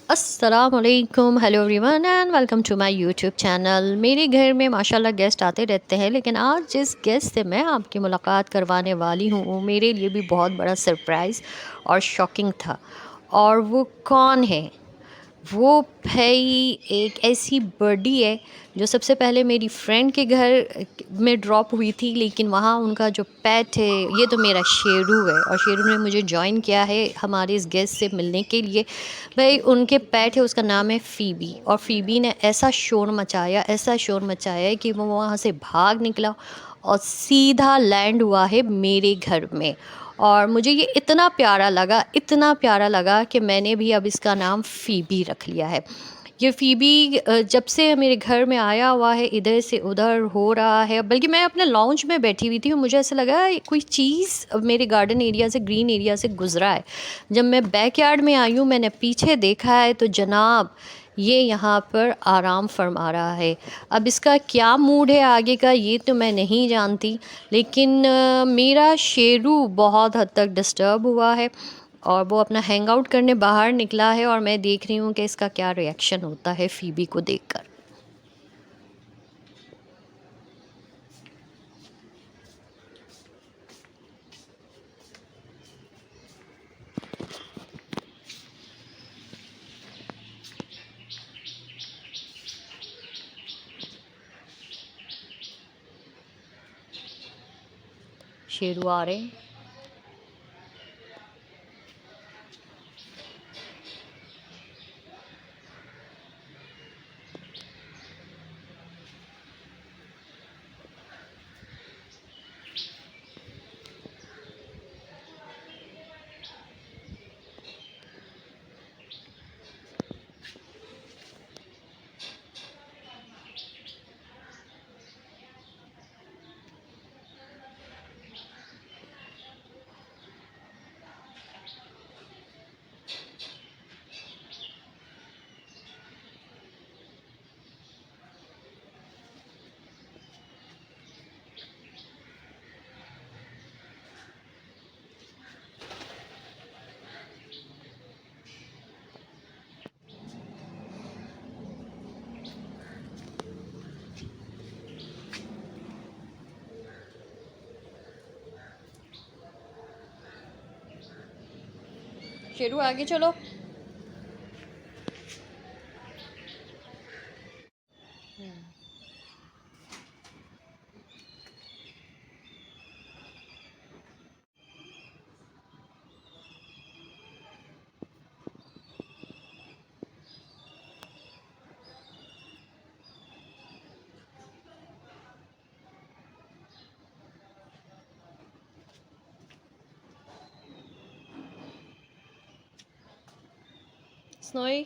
अस्सलामुअलैकुम, hello everyone and welcome to my YouTube channel. मेरे घर में माशाल्लाह गेस्ट आते रहते हैं, लेकिन आज जिस गेस्ट से मैं आपकी मुलाकात करवाने वाली हूँ वो मेरे लिए भी बहुत बड़ा सरप्राइज़ और शॉकिंग था। और वो कौन है? वो भई एक ऐसी बर्डी है जो सबसे पहले मेरी फ्रेंड के घर में ड्रॉप हुई थी, लेकिन वहाँ उनका जो पेट है, ये तो मेरा शेरू है और शेरू ने मुझे जॉइन किया है हमारे इस गेस्ट से मिलने के लिए। भई उनके पेट है, उसका नाम है फ़ीबी, और फ़ीबी ने ऐसा शोर मचाया, ऐसा शोर मचाया है कि वो वहाँ से भाग निकला और सीधा लैंड हुआ है मेरे घर में। और मुझे ये इतना प्यारा लगा कि मैंने भी अब इसका नाम फ़ीबी रख लिया है। ये फ़ीबी जब से मेरे घर में आया हुआ है, इधर से उधर हो रहा है, बल्कि मैं अपने लाउंज में बैठी हुई थी और मुझे ऐसा लगा कोई चीज़ मेरे गार्डन एरिया से, ग्रीन एरिया से गुज़रा है। जब मैं बैकयार्ड में आई हूँ, मैंने पीछे देखा है तो जनाब ये यहाँ पर आराम फ़रमा रहा है। अब इसका क्या मूड है आगे का ये तो मैं नहीं जानती, लेकिन मेरा शेरू बहुत हद तक डिस्टर्ब हुआ है और वो अपना हैंग आउट करने बाहर निकला है, और मैं देख रही हूँ कि इसका क्या रिएक्शन होता है फ़ीबी को देखकर। शेरू आ रहे हैं। शेरू आगे चलो। स्नोई।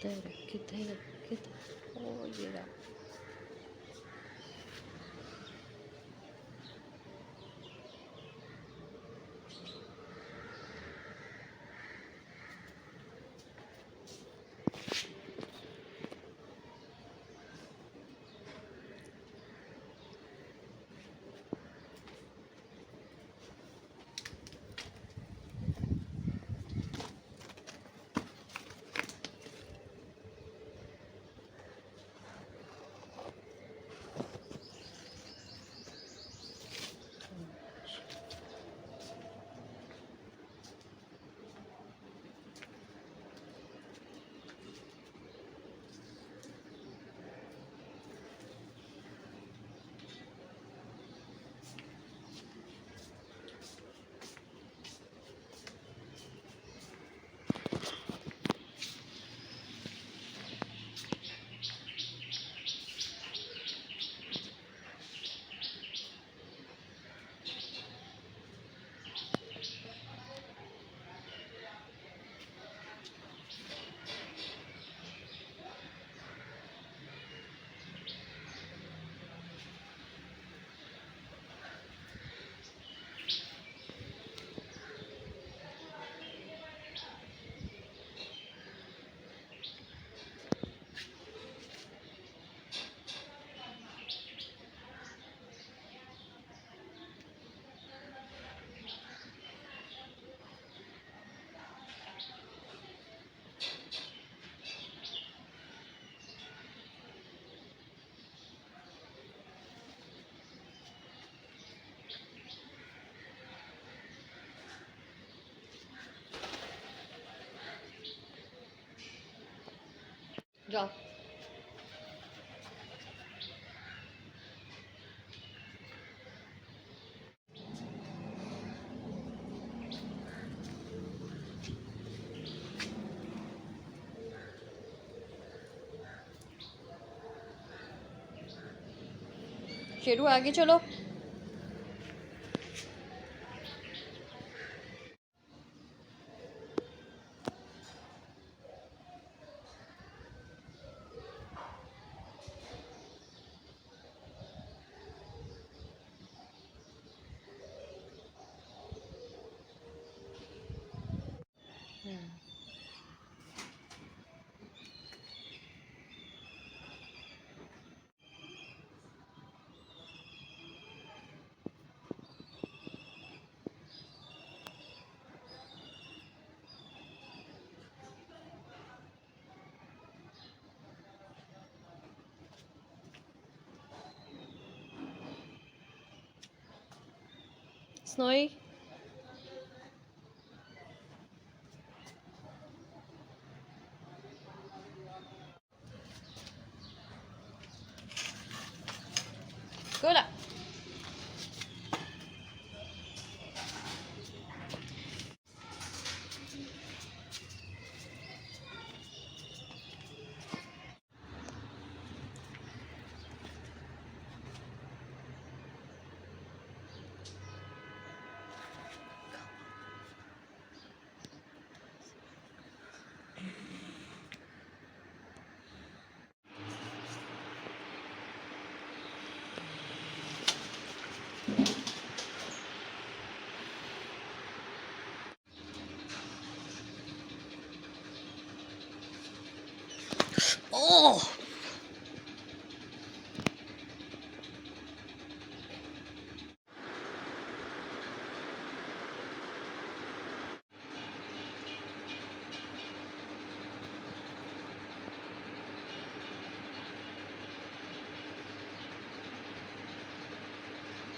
किधर किधर किधर? ओ ये रहा। जाओ। शेरू आगे चलो। स्नोई, गोला। ओह,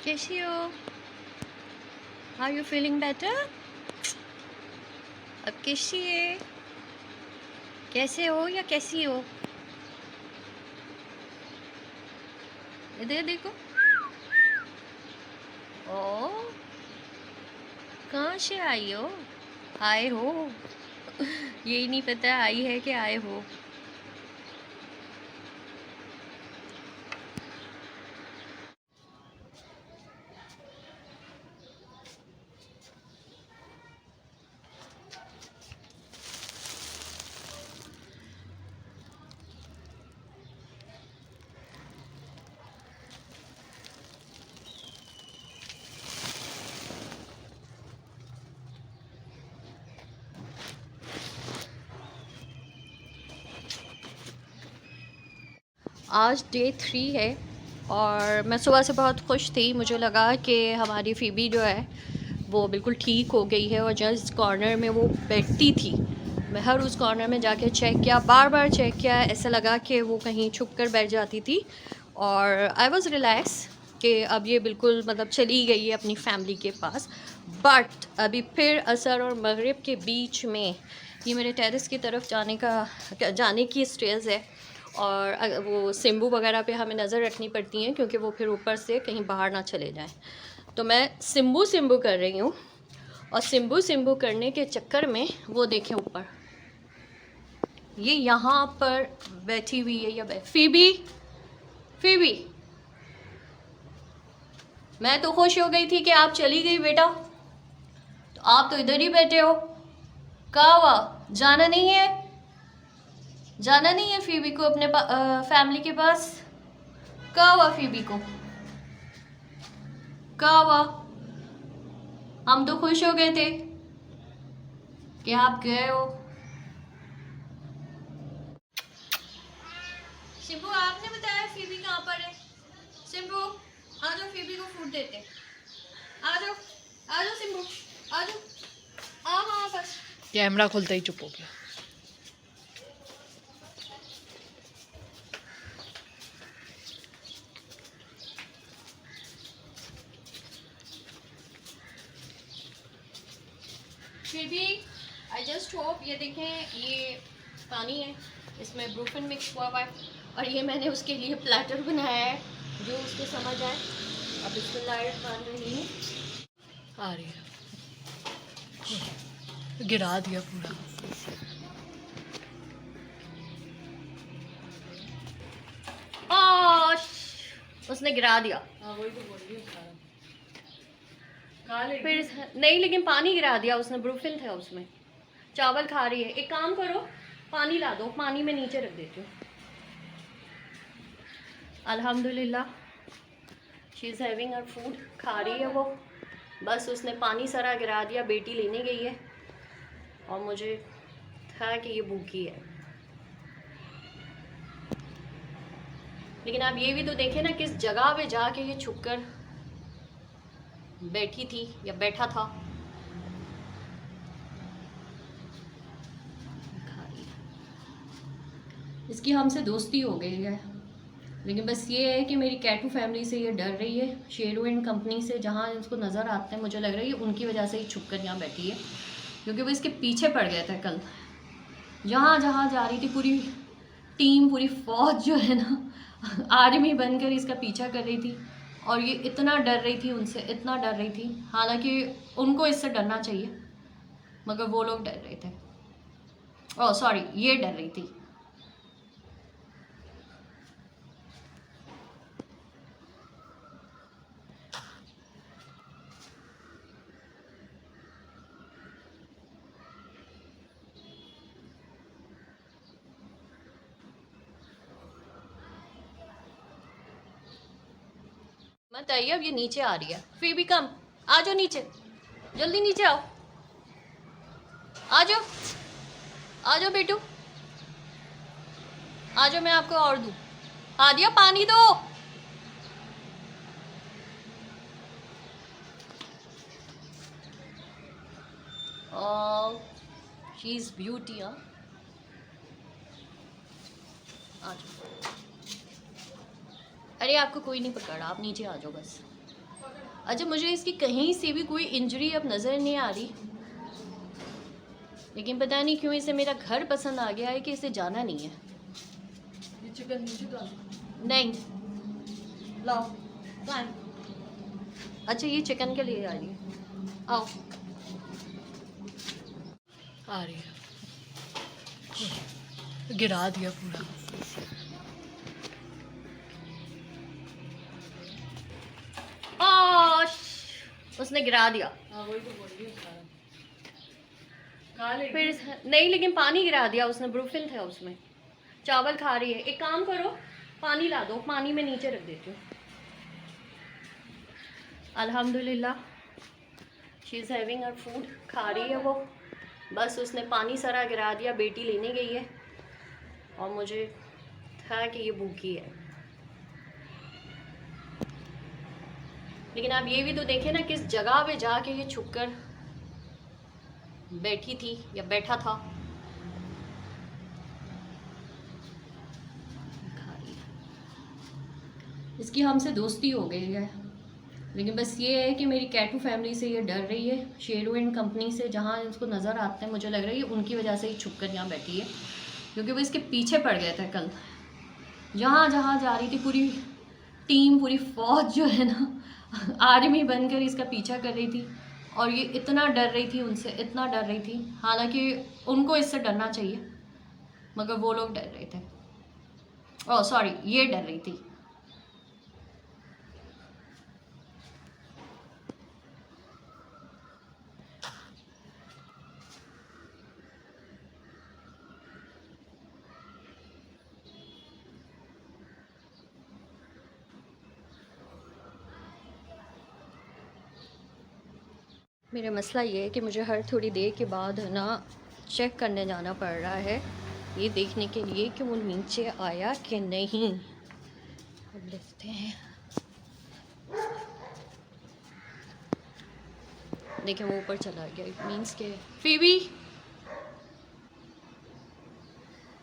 कैसी हो? Are you feeling better? अब कैसी है? कैसे हो या कैसी हो? इधर देखो। ओ, कहाँ से आई हो? आए हो? यही नहीं पता आई है कि आए हो। आज डे 3 है और मैं सुबह से बहुत खुश थी। मुझे लगा कि हमारी फ़ीबी जो है वो बिल्कुल ठीक हो गई है और जस्ट कॉर्नर में वो बैठती थी। मैं हर उस कॉर्नर में जाके चेक किया, बार बार चेक किया, ऐसा लगा कि वो कहीं छुप कर बैठ जाती थी और आई वॉज़ रिलैक्स कि अब ये बिल्कुल मतलब चली गई है अपनी फैमिली के पास। बट अभी फिर असर और मगरिब के बीच में ये मेरे टेरेस की तरफ जाने की स्टेज है और वो सिम्बू वगैरह पे हमें नज़र रखनी पड़ती हैं क्योंकि वो फिर ऊपर से कहीं बाहर ना चले जाएं। तो मैं सिम्बू सिम्बू कर रही हूँ और सिम्बू सिम्बू करने के चक्कर में वो देखें ऊपर ये यहाँ पर बैठी हुई है। या फ़ीबी, फ़ीबी, मैं तो खुश हो गई थी कि आप चली गई बेटा, तो आप तो इधर ही बैठे हो। कहाँ हुआ? जाना नहीं है? जाना नहीं है फ़ीबी को अपने फैमिली के पास? कहाँ हुआ फ़ीबी को? कहाँ हुआ? हम तो खुश हो गए थे कि आप गए हो। सिम्बू, आपने बताया फ़ीबी कहाँ पर है? सिम्बू, आ जाओ, फ़ीबी को फूड देते। आ जाओ, आ जाओ सिम्बू, आ जाओ। हाँ हाँ बस। कैमरा खुलते ही चुप हो गया। फिर भी आई जस्ट होप, ये देखें ये पानी है इसमें ब्रूफिन मिक्स हुआ हुआ है और ये मैंने उसके लिए प्लेटर बनाया है जो उसको समझ आए। अब बिस्मिल्लाह बन रही हूँ। आ रही है, गिरा दिया पूरा। उसने गिरा दिया। हाँ वही तो बोल रही हूँ। फिर नहीं, लेकिन पानी गिरा दिया उसने, ब्रूफिन था उसमें। चावल खा रही है, एक काम करो पानी ला दो, पानी में नीचे रख देती हूँ। अल्हम्दुलिल्लाह she is having her food, खा रही है वो। बस उसने पानी सारा गिरा दिया, बेटी लेने गई है और मुझे था कि ये भूखी है। लेकिन आप ये भी तो देखें ना, किस जगह पे जाके ये छुप कर बैठी थी या बैठा था। इसकी हमसे दोस्ती हो गई है, लेकिन बस ये है कि मेरी कैटू फैमिली से ये डर रही है, शेरू एंड कंपनी से। जहाँ इसको नज़र आते हैं मुझे लग रहा है ये उनकी वजह से ही छुप कर यहाँ बैठी है, क्योंकि वो इसके पीछे पड़ गए थे कल। जहाँ जहाँ जा रही थी पूरी टीम, पूरी फौज जो है ना आर्मी बनकर इसका पीछा कर रही थी। और ये इतना डर रही थी उनसे, इतना डर रही थी। हालांकि उनको इससे डरना चाहिए, मगर वो लोग डर रहे थे। ओह सॉरी, ये डर रही थी। मत आइए, अब ये नीचे आ रही है। फिर भी कम, आ जाओ नीचे, जल्दी नीचे आओ, आ जाओ, आ जाओ बेटू, आ जाओ, मैं आपको और दूँ। हादिया पानी दो। She is beauty. हाँ आ जाओ। अरे आपको कोई नहीं पकड़ा, आप नीचे आ जाओ बस। अच्छा, मुझे इसकी कहीं से भी कोई इंजरी अब नज़र नहीं आ रही, लेकिन पता नहीं क्यों इसे मेरा घर पसंद आ गया है कि इसे जाना नहीं है। ये चिकन नीचे डाल। नहीं लाओ, लाए। अच्छा ये चिकन के लिए आ रही है, आओ। आ रही है, गिरा दिया पूरा। उसने गिरा दिया। हाँ वही तो बोल रही हूँ। फिर नहीं, लेकिन पानी गिरा दिया उसने, ब्रूफिन था उसमें। चावल खा रही है, एक काम करो पानी ला दो, पानी में नीचे रख देती हूँ। अल्हम्दुलिल्लाह she is having her food, खा रही है वो। बस उसने पानी सारा गिरा दिया, बेटी लेने गई है और मुझे था कि ये भूखी है। लेकिन आप ये भी तो देखें ना, किस जगह पे जाके ये छुप कर बैठी थी या बैठा था। इसकी हमसे दोस्ती हो गई है, लेकिन बस ये है कि मेरी कैटू फैमिली से ये डर रही है, शेरू एंड कंपनी से। जहाँ इसको नज़र आते हैं मुझे लग रहा है ये उनकी वजह से ही छुप कर यहाँ बैठी है, क्योंकि वो इसके पीछे पड़ गए थे कल। जहाँ जहाँ जा रही थी पूरी टीम, पूरी फौज जो है ना आर्मी बनकर इसका पीछा कर रही थी। और ये इतना डर रही थी उनसे, इतना डर रही थी। हालांकि उनको इससे डरना चाहिए, मगर वो लोग डर रहे थे। ओह सॉरी, ये डर रही थी। मेरा मसला ये है कि मुझे हर थोड़ी देर के बाद है ना चेक करने जाना पड़ रहा है, ये देखने के लिए कि वो नीचे आया कि नहीं। अब देखते हैं। देखिए वो ऊपर चला गया, इट मीन्स के फीबी,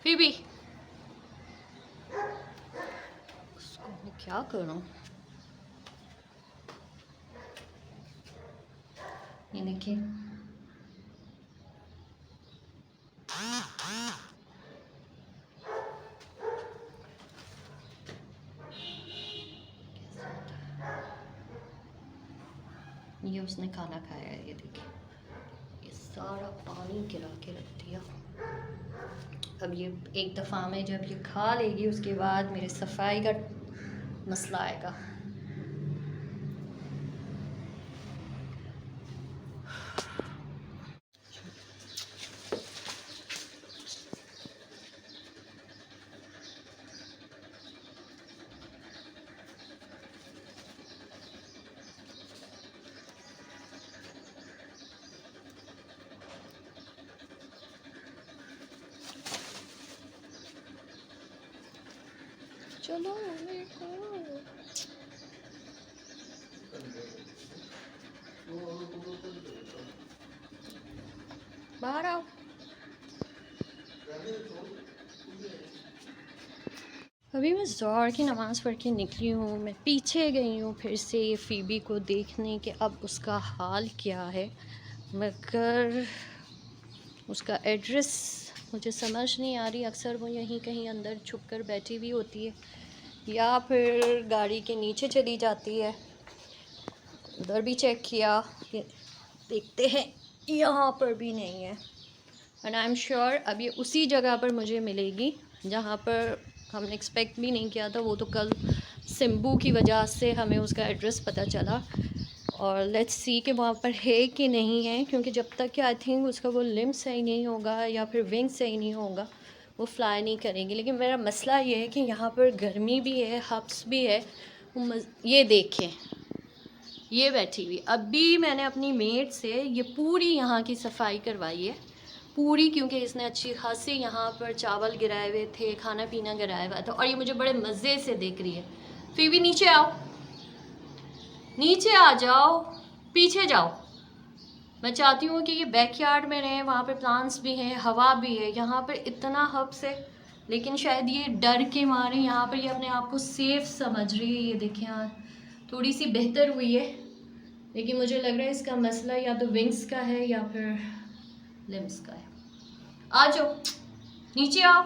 फीबी उसको मैं क्या करूं। ये देखिए, ये उसने खाना खाया है, ये देखिए, ये सारा पानी गिरा के रख दिया। अब ये एक दफ़ा में जब ये खा लेगी उसके बाद मेरे सफाई का मसला आएगा। चलो बाहर आओ। अभी मैं ज़ोहर की नमाज़ पढ़ के निकली हूँ, मैं पीछे गई हूँ फिर से फ़ीबी को देखने कि अब उसका हाल क्या है, मगर उसका एड्रेस मुझे समझ नहीं आ रही। अक्सर वो यहीं कहीं अंदर छुप कर बैठी हुई होती है या फिर गाड़ी के नीचे चली जाती है। उधर भी चेक किया, देखते हैं, यहाँ पर भी नहीं है। एंड आई एम श्योर अब ये उसी जगह पर मुझे मिलेगी जहाँ पर हमने एक्सपेक्ट भी नहीं किया था। वो तो कल सिम्बू की वजह से हमें उसका एड्रेस पता चला, और लेट्स सी कि वहाँ पर है कि नहीं है, क्योंकि जब तक कि आई थिंक उसका वो लिम्ब सही नहीं होगा या फिर विंग सही नहीं होगा वो फ़्लाई नहीं करेंगे। लेकिन मेरा मसला ये है कि यहाँ पर गर्मी भी है, हब्स भी है। ये देखें, ये बैठी हुई, अभी मैंने अपनी मेड से ये पूरी यहाँ की सफाई करवाई है पूरी, क्योंकि इसने अच्छी खासी यहाँ पर चावल गिराए हुए थे, खाना पीना गिराया हुआ था, और ये मुझे बड़े मज़े से देख रही है। फिर भी नीचे आओ, नीचे आ जाओ, पीछे जाओ। मैं चाहती हूँ कि ये बैकयार्ड में रहे, वहाँ पे प्लांट्स भी हैं, हवा भी है। यहाँ पर इतना हब्स है, लेकिन शायद ये डर के मारे यहाँ पर ये अपने आप को सेफ समझ रही है। ये देखें, यहाँ थोड़ी सी बेहतर हुई है, लेकिन मुझे लग रहा है इसका मसला या तो विंग्स का है या फिर लिम्स का है। आ जाओ, नीचे आओ,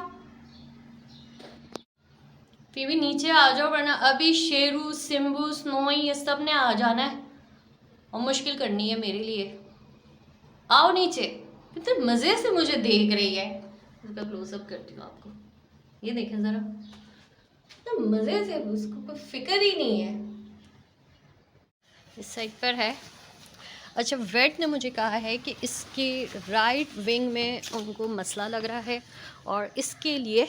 फिर भी नीचे आ जाओ, वरना अभी शेरू, सिम्बू, स्नोई ये सब ने आ जाना है और मुश्किल करनी है मेरे लिए। आओ नीचे। कितने मज़े से मुझे देख रही है। इसका क्लोजअप करती हूँ आपको, ये देखें ज़रा, कितने मज़े से, उसको कोई फिक्र ही नहीं है। इस साइड पर है। अच्छा, वेट ने मुझे कहा है कि इसके राइट विंग में उनको मसला लग रहा है, और इसके लिए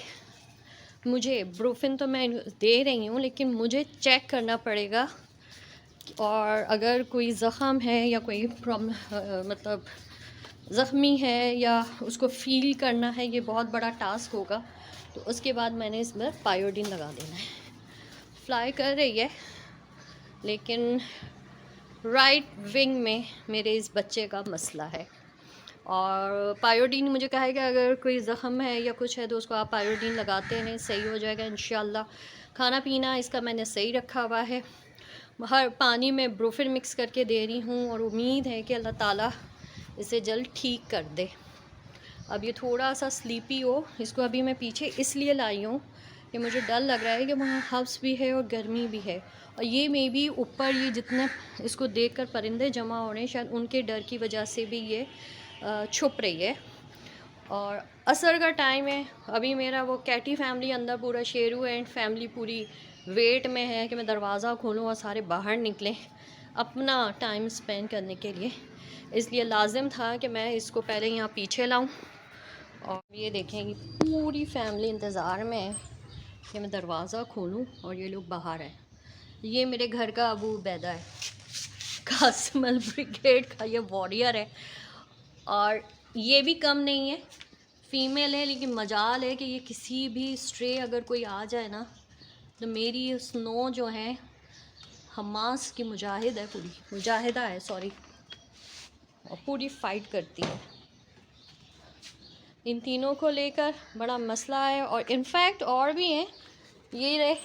मुझे ब्रूफिन तो मैं दे रही हूँ, लेकिन मुझे चेक करना पड़ेगा, और अगर कोई ज़ख़म है या कोई प्रॉब्लम मतलब ज़ख्मी है या उसको फ़ील करना है, ये बहुत बड़ा टास्क होगा। तो उसके बाद मैंने इसमें पायोडीन लगा देना है। फ्लाई कर रही है, लेकिन राइट विंग में मेरे इस बच्चे का मसला है, और पायोडीन मुझे कहा है कि अगर कोई ज़ख़म है या कुछ है तो उसको आप पायोडीन लगाते हैं, सही हो जाएगा इंशाल्लाह। खाना पीना इसका मैंने सही रखा हुआ है, हर पानी में ब्रूफिन मिक्स करके दे रही हूँ, और उम्मीद है कि अल्लाह ताला इसे जल्द ठीक कर दे। अब ये थोड़ा सा स्लीपी हो, इसको अभी मैं पीछे इसलिए लाई हूँ कि मुझे डर लग रहा है कि वहाँ हब्स भी है और गर्मी भी है, और ये मे भी ऊपर ये जितने इसको देखकर परिंदे जमा हो रहे हैं, शायद उनके डर की वजह से भी ये छुप रही है। और असर का टाइम है, अभी मेरा वो कैटी फैमिली अंदर, पूरा शेरू एंड फैमिली पूरी वेट में है कि मैं दरवाज़ा खोलूँ और सारे बाहर निकलें अपना टाइम स्पेंड करने के लिए। इसलिए लाजिम था कि मैं इसको पहले यहाँ पीछे लाऊं। और ये देखेंगी पूरी फैमिली इंतज़ार में है कि मैं दरवाज़ा खोलूं, और ये लोग बाहर हैं। ये मेरे घर का अबू उबैदा है, कासमल ब्रिगेड का ये वॉरियर है, और ये भी कम नहीं है, फ़ीमेल है, लेकिन मजाल है कि ये किसी भी स्ट्रे अगर कोई आ जाए ना, तो मेरी स्नो जो है हमास की मुजाहिद है, पूरी मुजाहिदा है सॉरी, और पूरी फ़ाइट करती है। इन तीनों को लेकर बड़ा मसला है, और इनफैक्ट और भी हैं, ये रहे,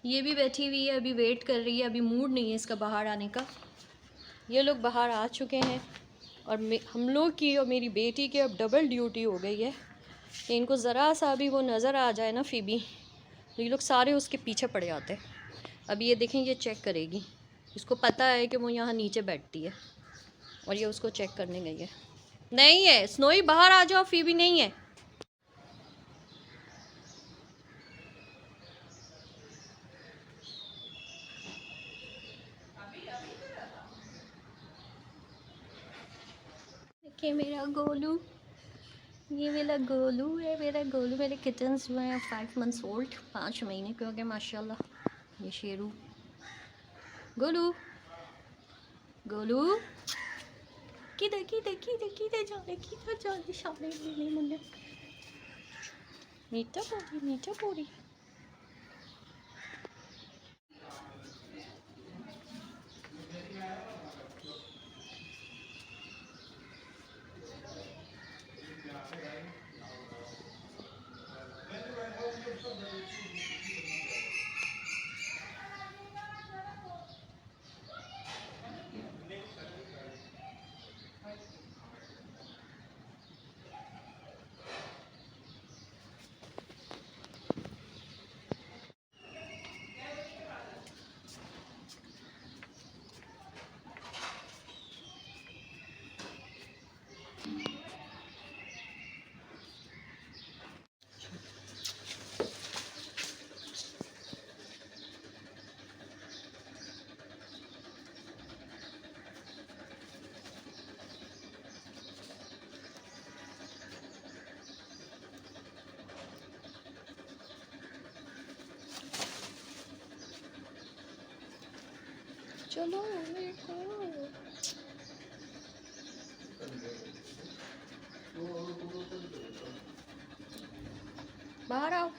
ये भी बैठी हुई है, अभी वेट कर रही है, अभी मूड नहीं है इसका बाहर आने का। ये लोग बाहर आ चुके हैं, और हम लोग की और मेरी बेटी की अब डबल ड्यूटी हो गई है कि इनको ज़रा सा भी वो नज़र आ जाए ना फ़ीबी, तो ये लोग सारे उसके पीछे पड़ जाते हैं। अभी ये देखें, ये चेक करेगी, इसको पता है कि वो यहाँ नीचे बैठती है और ये उसको चेक करने गई है। नहीं है स्नोई, बाहर आ जाओ, फीबी नहीं है। देखिए मेरा गोलू, ये मेरा गोलू है, मेरा गोलू। मेरे किटन्स जो हैं 5 मंथ्स ओल्ड, 5 महीने के हो गए माशाल्लाह। ये शेरू गोलू, गोलू किधर किधर किधर किधर जाने, किधर जाने, सामने ले मुन्ने, मीठा पूरी। चलो मेरे को बाहर आओ।